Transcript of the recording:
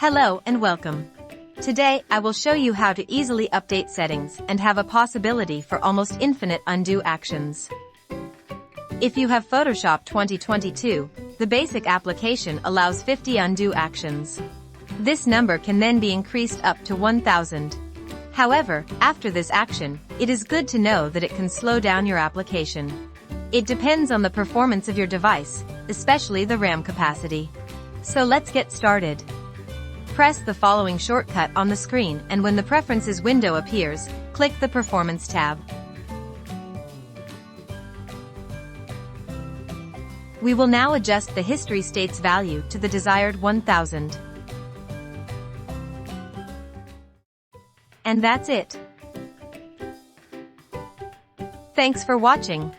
Hello and welcome. Today, I will show you how to easily update settings and have a possibility for almost infinite undo actions. If you have Photoshop 2022, the basic application allows 50 undo actions. This number can then be increased up to 1000. However, after this action, it is good to know that it can slow down your application. It depends on the performance of your device, especially the RAM capacity. So let's get started. Press the following shortcut on the screen, and when the Preferences window appears, click the Performance tab. We will now adjust the history states value to the desired 1000. And that's it. Thanks for watching.